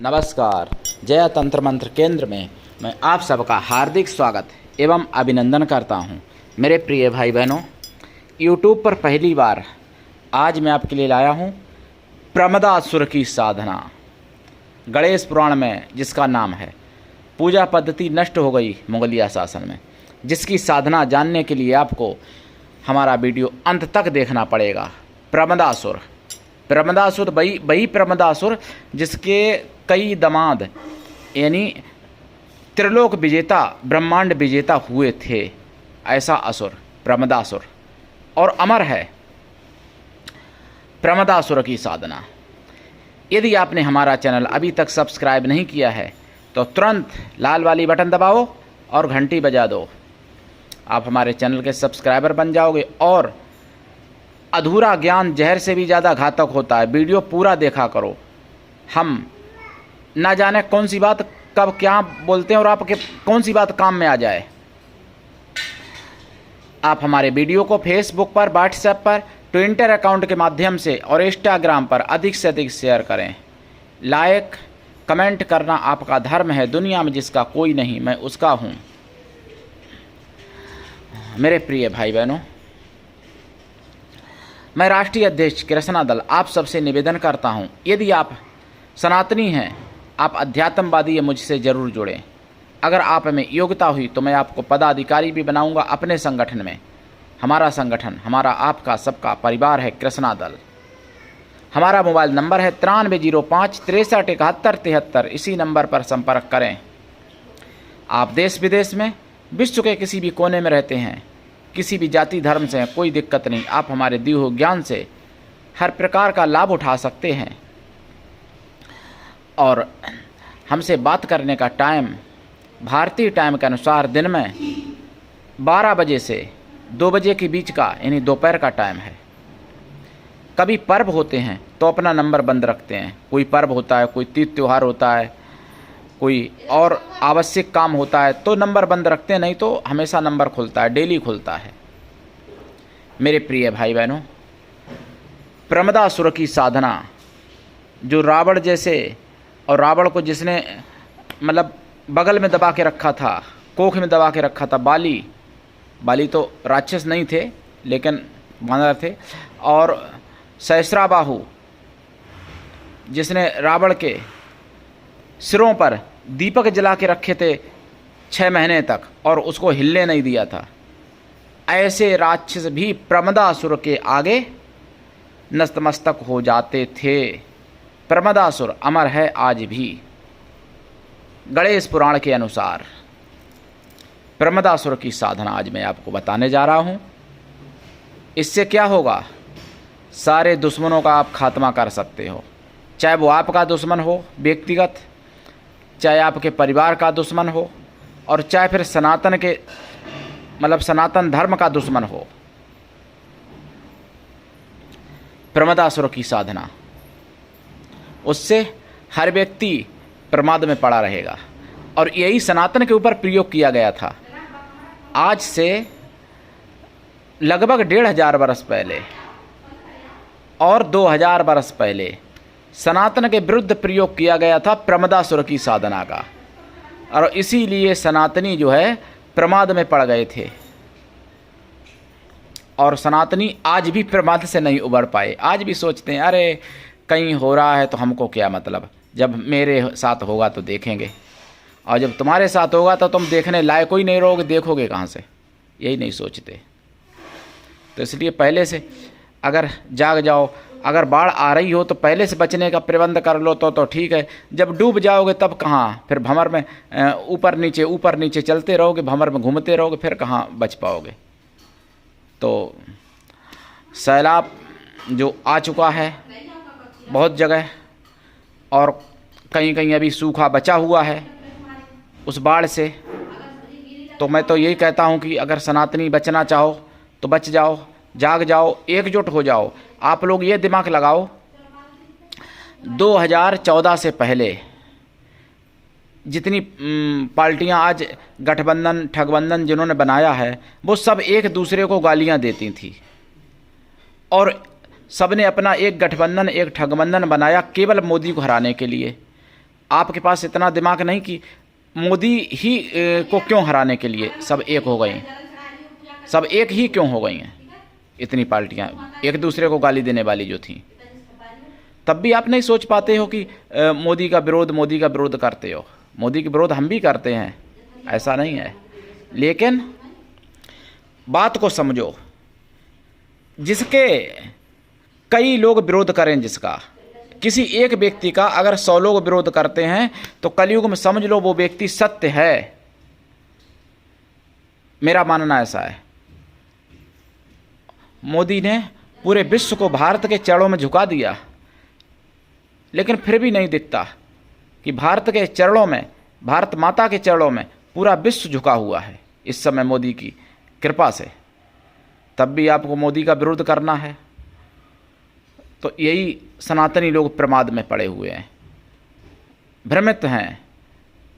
नमस्कार। जय तंत्र मंत्र केंद्र में मैं आप सबका हार्दिक स्वागत एवं अभिनंदन करता हूं। मेरे प्रिय भाई बहनों, YouTube पर पहली बार आज मैं आपके लिए लाया हूं प्रमदासुर की साधना। गणेश पुराण में जिसका नाम है पूजा पद्धति नष्ट हो गई मुगलिया शासन में, जिसकी साधना जानने के लिए आपको हमारा वीडियो अंत तक देखना पड़ेगा। प्रमदासुर वही प्रमदासुर जिसके कई दामाद यानी त्रिलोक विजेता ब्रह्मांड विजेता हुए थे। ऐसा असुर प्रमदासुर और अमर है प्रमदासुर की साधना। यदि आपने हमारा चैनल अभी तक सब्सक्राइब नहीं किया है तो तुरंत लाल वाली बटन दबाओ और घंटी बजा दो। आप हमारे चैनल के सब्सक्राइबर बन जाओगे। और अधूरा ज्ञान जहर से भी ज़्यादा घातक होता है, वीडियो पूरा देखा करो। हम ना जाने कौन सी बात कब क्या बोलते हैं और आपके कौन सी बात काम में आ जाए। आप हमारे वीडियो को फेसबुक पर, व्हाट्सएप पर, ट्विटर अकाउंट के माध्यम से और इंस्टाग्राम पर अधिक से अधिक शेयर करें। लाइक कमेंट करना आपका धर्म है। दुनिया में जिसका कोई नहीं मैं उसका हूँ। मेरे प्रिय भाई बहनों, मैं राष्ट्रीय अध्यक्ष कृष्णा दल आप सबसे निवेदन करता हूं, यदि आप सनातनी हैं, आप अध्यात्मवादी हैं, मुझसे ज़रूर जुड़ें। अगर आप में योग्यता हुई तो मैं आपको पदाधिकारी भी बनाऊंगा अपने संगठन में। हमारा संगठन हमारा आपका सबका परिवार है कृष्णा दल। हमारा मोबाइल नंबर है 9305 63 71 73। इसी नंबर पर संपर्क करें। आप देश विदेश में विश्व के किसी भी कोने में रहते हैं, किसी भी जाति धर्म से हैं, कोई दिक्कत नहीं। आप हमारे दिए हुए ज्ञान से हर प्रकार का लाभ उठा सकते हैं। और हमसे बात करने का टाइम भारतीय टाइम के अनुसार दिन में 12 बजे से 2 बजे के बीच का यानी दोपहर का टाइम है। कभी पर्व होते हैं तो अपना नंबर बंद रखते हैं। कोई पर्व होता है, कोई तीज त्यौहार होता है, कोई और आवश्यक काम होता है तो नंबर बंद रखते हैं, नहीं तो हमेशा नंबर खुलता है, डेली खुलता है। मेरे प्रिय भाई बहनों, प्रमदासुर की साधना जो रावण जैसे, और रावण को जिसने मतलब बगल में दबा के रखा था, कोख में दबा के रखा था, बाली तो राक्षस नहीं थे लेकिन वानर थे। और सहस्राबाहु जिसने रावण के सिरों पर दीपक जला के रखे थे 6 महीने तक और उसको हिलने नहीं दिया था। ऐसे राक्षस भी प्रमदासुर के आगे नतमस्तक हो जाते थे। प्रमदासुर अमर है आज भी। गणेश पुराण के अनुसार प्रमदासुर की साधना आज मैं आपको बताने जा रहा हूँ। इससे क्या होगा, सारे दुश्मनों का आप खात्मा कर सकते हो। चाहे वो आपका दुश्मन हो व्यक्तिगत, चाहे आपके परिवार का दुश्मन हो, और चाहे फिर सनातन के मतलब सनातन धर्म का दुश्मन हो। प्रमदासुर की साधना, उससे हर व्यक्ति प्रमाद में पड़ा रहेगा। और यही सनातन के ऊपर प्रयोग किया गया था। आज से लगभग 1500 वर्ष पहले और 2000 वर्ष पहले सनातन के विरुद्ध प्रयोग किया गया था प्रमदासुर की साधना का। और इसीलिए सनातनी जो है प्रमाद में पड़ गए थे। और सनातनी आज भी प्रमाद से नहीं उबर पाए। आज भी सोचते हैं अरे कहीं हो रहा है तो हमको क्या मतलब, जब मेरे साथ होगा तो देखेंगे, और जब तुम्हारे साथ होगा तो तुम देखने लायक ही नहीं रहोगे, देखोगे कहाँ से, यही नहीं सोचते। तो इसलिए पहले से अगर जाग जाओ। अगर बाढ़ आ रही हो तो पहले से बचने का प्रबंध कर लो तो ठीक है। जब डूब जाओगे तब कहाँ, फिर भंवर में ऊपर नीचे चलते रहोगे, भंवर में घूमते रहोगे, फिर कहाँ बच पाओगे। तो सैलाब जो आ चुका है बहुत जगह, और कहीं कहीं अभी सूखा बचा हुआ है उस बाढ़ से। तो मैं तो यही कहता हूँ कि अगर सनातनी बचना चाहो तो बच जाओ, जाग जाओ, एकजुट हो जाओ। आप लोग ये दिमाग लगाओ, 2014 से पहले जितनी पार्टियां आज गठबंधन ठगबंधन जिन्होंने बनाया है, वो सब एक दूसरे को गालियां देती थी। और सबने अपना एक गठबंधन एक ठगबंधन बनाया केवल मोदी को हराने के लिए। आपके पास इतना दिमाग नहीं कि मोदी ही को क्यों हराने के लिए सब एक हो गई, सब एक ही क्यों हो गई हैं इतनी पार्टियां एक दूसरे को गाली देने वाली जो थी। तब भी आप नहीं सोच पाते हो कि मोदी का विरोध करते हो। मोदी का विरोध हम भी करते हैं, ऐसा नहीं है, लेकिन बात को समझो। जिसके कई लोग विरोध करें, जिसका किसी एक व्यक्ति का अगर 100 लोग विरोध करते हैं तो कलयुग में समझ लो वो व्यक्ति सत्य है। मेरा मानना ऐसा है। मोदी ने पूरे विश्व को भारत के चरणों में झुका दिया, लेकिन फिर भी नहीं दिखता कि भारत के चरणों में, भारत माता के चरणों में पूरा विश्व झुका हुआ है इस समय मोदी की कृपा से। तब भी आपको मोदी का विरोध करना है। तो यही सनातनी लोग प्रमाद में पड़े हुए हैं, भ्रमित हैं,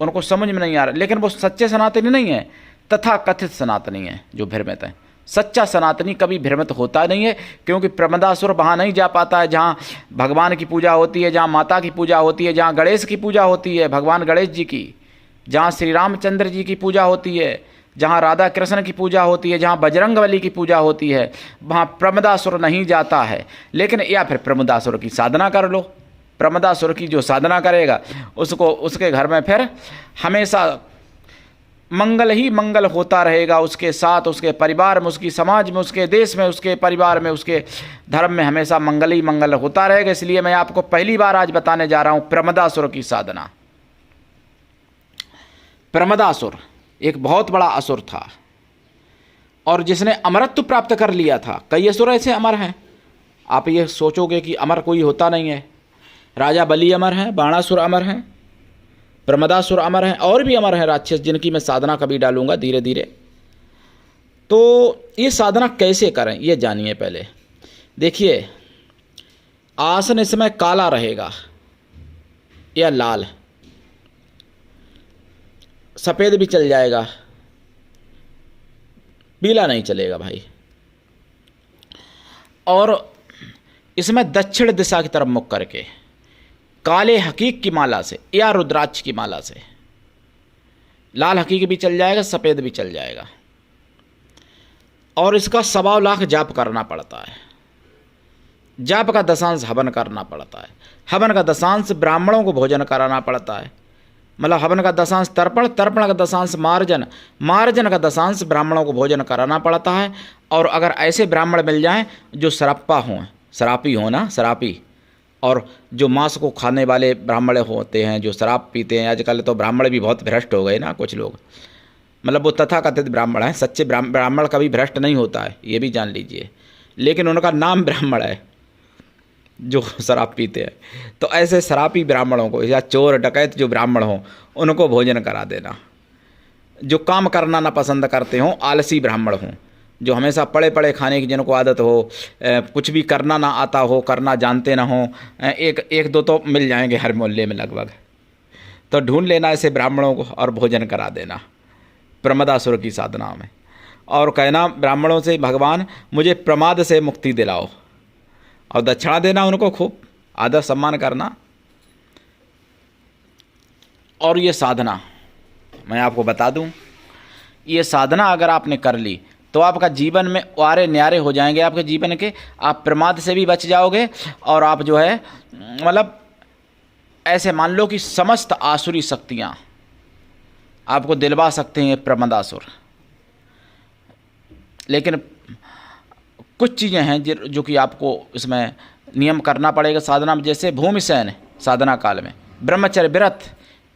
उनको समझ में नहीं आ रहा। लेकिन वो सच्चे सनातनी नहीं है, तथा कथित सनातनी है जो भ्रमित है। सच्चा सनातनी कभी भ्रमित होता नहीं है, क्योंकि प्रमदासुर वहाँ नहीं जा पाता है जहाँ भगवान की पूजा होती है, जहाँ माता की पूजा होती है, जहाँ गणेश की पूजा होती है, भगवान गणेश जी की, जहाँ श्री रामचंद्र जी की पूजा होती है, जहाँ राधा कृष्ण की पूजा होती है, जहाँ बजरंगबली की पूजा होती है, वहाँ प्रमदासुर नहीं जाता है। लेकिन या फिर प्रमदासुर की साधना कर लो। प्रमदासुर की जो साधना करेगा उसको, उसके घर में फिर हमेशा मंगल ही मंगल होता रहेगा, उसके साथ, उसके परिवार में, उसकी समाज में, उसके देश में, उसके परिवार में, उसके धर्म में हमेशा मंगल ही मंगल होता रहेगा। इसलिए मैं आपको पहली बार आज बताने जा रहा हूँ प्रमदासुर की साधना। प्रमदासुर एक बहुत बड़ा असुर था और जिसने अमरत्व प्राप्त कर लिया था। कई असुर ऐसे अमर हैं, आप ये सोचोगे कि अमर कोई होता नहीं है। राजा बलि अमर हैं, बाणासुर अमर हैं, प्रमदासुर अमर हैं, और भी अमर हैं राक्षस, जिनकी मैं साधना कभी डालूंगा धीरे धीरे। तो ये साधना कैसे करें ये जानिए पहले। देखिए, आसन इसमें काला रहेगा या लाल, सफ़ेद भी चल जाएगा, पीला नहीं चलेगा भाई। और इसमें दक्षिण दिशा की तरफ मुख करके काले हकीक की माला से या रुद्राक्ष की माला से, लाल हकीक भी चल जाएगा, सफ़ेद भी चल जाएगा। और इसका 1.25 लाख जाप करना पड़ता है। जाप का दशांश हवन करना पड़ता है। हवन का दशांश ब्राह्मणों को भोजन कराना पड़ता है। मतलब हवन का दशांश तर्पण, तर्पण का दशांश मार्जन, मार्जन का दशांश ब्राह्मणों को भोजन कराना पड़ता है। और अगर ऐसे ब्राह्मण मिल जाएं जो शरापा हों, शरापी हो ना, शरापी, और जो मांस को खाने वाले ब्राह्मण होते हैं जो शराब पीते हैं। आजकल तो ब्राह्मण भी बहुत भ्रष्ट हो गए ना कुछ लोग, मतलब वो तथाकथित ब्राह्मण हैं। सच्चे ब्राह्मण कभी भ्रष्ट नहीं होता है, ये भी जान लीजिए, लेकिन उनका नाम ब्राह्मण है जो शराब पीते हैं। तो ऐसे शराबी ब्राह्मणों को या चोर डकैत जो ब्राह्मण हों उनको भोजन करा देना। जो काम करना ना पसंद करते हों, आलसी ब्राह्मण हों, जो हमेशा पड़े पड़े खाने की जिनको आदत हो, कुछ भी करना ना आता हो, करना जानते ना हो, एक दो तो मिल जाएंगे हर मोहल्ले में लगभग। तो ढूंढ लेना ऐसे ब्राह्मणों को और भोजन करा देना प्रमदासुर की साधना में, और कहना ब्राह्मणों से, भगवान मुझे प्रमाद से मुक्ति दिलाओ, और दक्षिणा देना उनको, खूब आदर सम्मान करना। और ये साधना मैं आपको बता दूं, ये साधना अगर आपने कर ली तो आपका जीवन में वारे न्यारे हो जाएंगे आपके जीवन के। आप प्रमाद से भी बच जाओगे, और आप जो है मतलब ऐसे मान लो कि समस्त आसुरी शक्तियाँ आपको दिलवा सकते हैं प्रमदासुर। लेकिन कुछ चीज़ें हैं जो कि आपको इसमें नियम करना पड़ेगा साधना में। जैसे भूमिशयन साधना काल में, ब्रह्मचर्य व्रत,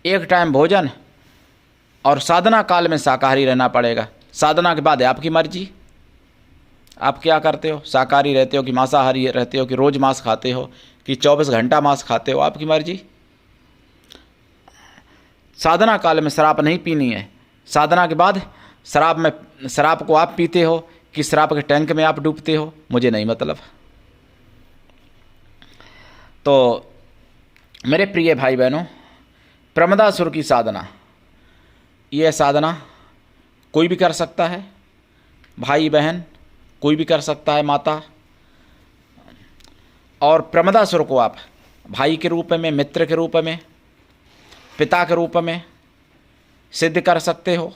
एक टाइम भोजन, और साधना काल में शाकाहारी रहना पड़ेगा। साधना के बाद है आपकी मर्जी, आप क्या करते हो, शाकाहारी रहते हो कि मांसाहारी रहते हो, कि रोज़ मांस खाते हो, कि 24 घंटा मांस खाते हो, आपकी मर्जी। साधना काल में शराब नहीं पीनी है। साधना के बाद शराब को आप पीते हो कि शराब के टैंक में आप डूबते हो, मुझे नहीं मतलब। तो मेरे प्रिय भाई बहनों, प्रमदासुर की साधना, यह साधना कोई भी कर सकता है, भाई बहन कोई भी कर सकता है, माता। और प्रमदासुर को आप भाई के रूप में, मित्र के रूप में, पिता के रूप में सिद्ध कर सकते हो,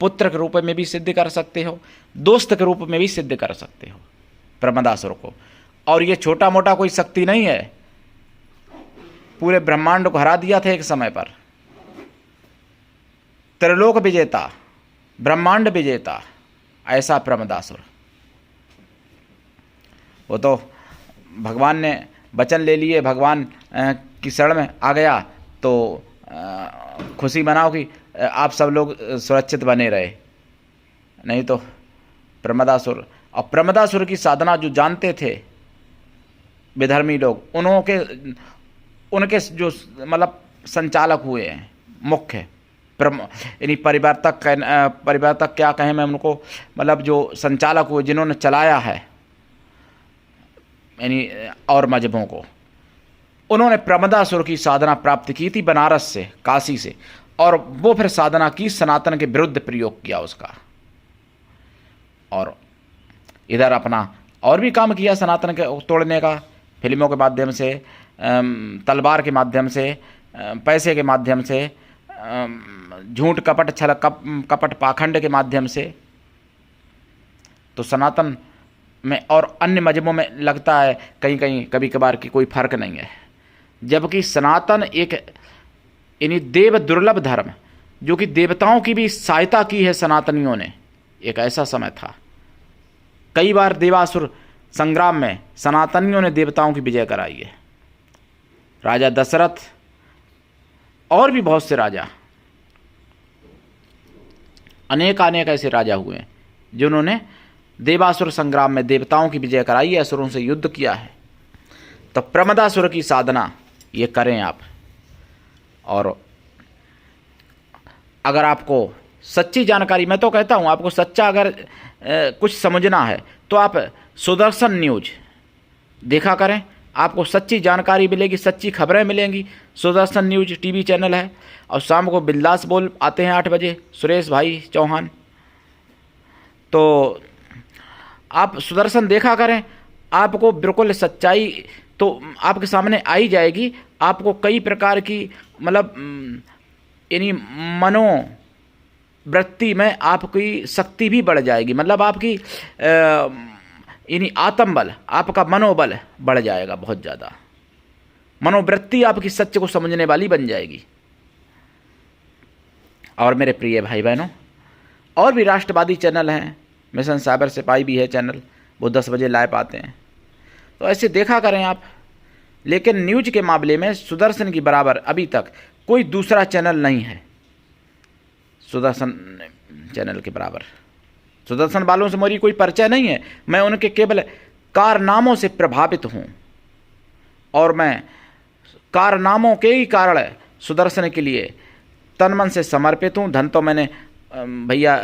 पुत्र के रूप में भी सिद्ध कर सकते हो, दोस्त के रूप में भी सिद्ध कर सकते हो प्रमदासुर को। और ये छोटा मोटा कोई शक्ति नहीं है, पूरे ब्रह्मांड को हरा दिया था एक समय पर। त्रिलोक विजेता, ब्रह्मांड विजेता ऐसा प्रमदासुर। वो तो भगवान ने वचन ले लिए, भगवान की शरण में आ गया तो खुशी मनाओ कि आप सब लोग सुरक्षित बने रहे, नहीं तो प्रमदासुर। और प्रमदासुर की साधना जो जानते थे विधर्मी लोग, उनके जो मतलब संचालक हुए हैं मुख्य यानी परिवर्तक क्या कहें मैं उनको, मतलब जो संचालक हुए जिन्होंने चलाया है यानी और मजहबों को, उन्होंने प्रमदासुर की साधना प्राप्त की थी बनारस से, काशी से, और वो फिर साधना की, सनातन के विरुद्ध प्रयोग किया उसका, और इधर अपना और भी काम किया सनातन के तोड़ने का, फिल्मों के माध्यम से, तलवार के माध्यम से, पैसे के माध्यम से, झूठ कपट छल कपट पाखंड के माध्यम से। तो सनातन में और अन्य मजहबों में लगता है कहीं कहीं कभी कभार की कोई फर्क नहीं है, जबकि सनातन एक यानी देव दुर्लभ धर्म, जो कि देवताओं की भी सहायता की है सनातनियों ने। एक ऐसा समय था, कई बार देवासुर संग्राम में सनातनियों ने देवताओं की विजय कराई है। राजा दशरथ और भी बहुत से राजा, अनेक ऐसे राजा हुए जिन्होंने देवासुर संग्राम में देवताओं की विजय कराई है, असुरों से युद्ध किया है। तो प्रमदासुर की साधना ये करें आप। और अगर आपको सच्ची जानकारी, मैं तो कहता हूँ आपको सच्चा अगर कुछ समझना है तो आप सुदर्शन न्यूज देखा करें, आपको सच्ची जानकारी मिलेगी, सच्ची खबरें मिलेंगी। सुदर्शन न्यूज टीवी चैनल है, और शाम को बिल्लास बोल आते हैं 8 बजे, सुरेश भाई चौहान। तो आप सुदर्शन देखा करें, आपको बिल्कुल सच्चाई तो आपके सामने आई जाएगी। आपको कई प्रकार की मतलब यानी मनोवृत्ति में आपकी शक्ति भी बढ़ जाएगी, मतलब आपकी यानी आत्मबल, आपका मनोबल बढ़ जाएगा बहुत ज़्यादा। मनोवृत्ति आपकी सत्य को समझने वाली बन जाएगी। और मेरे प्रिय भाई बहनों, और भी राष्ट्रवादी चैनल हैं, मिशन साइबर सिपाही भी है चैनल, वो 10 बजे लाइव आते हैं, तो ऐसे देखा करें आप। लेकिन न्यूज के मामले में सुदर्शन की बराबर अभी तक कोई दूसरा चैनल नहीं है, सुदर्शन चैनल के बराबर। सुदर्शन वालों से मेरी कोई परिचय नहीं है, मैं उनके केवल कारनामों से प्रभावित हूँ, और मैं कारनामों के ही कारण सुदर्शन के लिए तन मन से समर्पित हूँ। धन तो मैंने भैया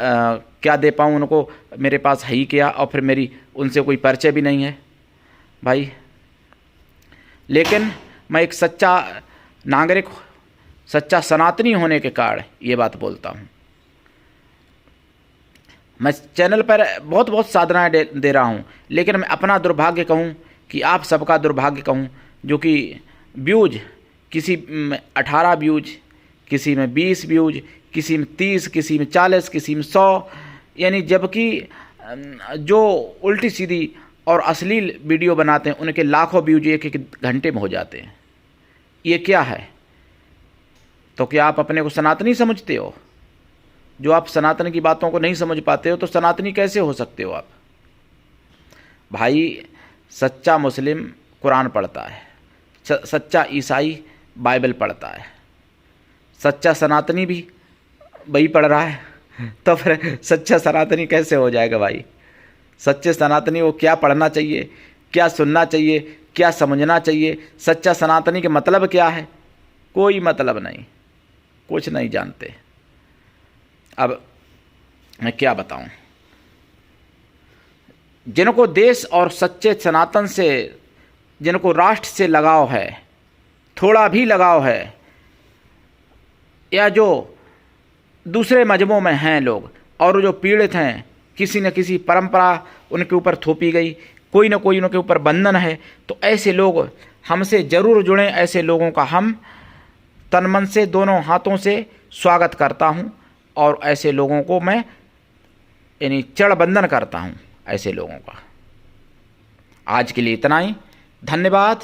क्या दे पाऊँ उनको, मेरे पास है ही क्या, और फिर मेरी उनसे कोई परिचय भी नहीं है भाई। लेकिन मैं एक सच्चा नागरिक, सच्चा सनातनी होने के कारण ये बात बोलता हूँ। मैं चैनल पर बहुत साधनाएं दे रहा हूँ, लेकिन मैं अपना दुर्भाग्य कहूँ कि आप सबका दुर्भाग्य कहूँ, जो कि व्यूज किसी में 18 व्यूज, किसी में 20 व्यूज, किसी में 30, किसी में 40, किसी में 100, यानी जबकि जो उल्टी सीधी और अश्लील वीडियो बनाते हैं उनके लाखों व्यूज एक घंटे में हो जाते हैं। ये क्या है? तो क्या आप अपने को सनातनी समझते हो? जो आप सनातन की बातों को नहीं समझ पाते हो तो सनातनी कैसे हो सकते हो आप? भाई, सच्चा मुस्लिम कुरान पढ़ता है, सच्चा ईसाई बाइबल पढ़ता है, सच्चा सनातनी भी वही पढ़ रहा है, तो फिर सच्चा सनातनी कैसे हो जाएगा भाई? सच्चे सनातनी को क्या पढ़ना चाहिए, क्या सुनना चाहिए, क्या समझना चाहिए? सच्चा सनातनी के मतलब क्या है? कोई मतलब नहीं, कुछ नहीं जानते। अब मैं क्या बताऊं? जिनको देश और सच्चे सनातन से, जिनको राष्ट्र से लगाव है, थोड़ा भी लगाव है, या जो दूसरे मजहबों में हैं लोग और जो पीड़ित हैं, किसी न किसी परंपरा उनके ऊपर थोपी गई, कोई न कोई उनके ऊपर बंधन है, तो ऐसे लोग हमसे ज़रूर जुड़ें। ऐसे लोगों का हम तन मन से दोनों हाथों से स्वागत करता हूँ और ऐसे लोगों को मैं यानी चरण बंदन करता हूँ ऐसे लोगों का। आज के लिए इतना ही। धन्यवाद।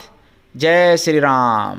जय श्री राम।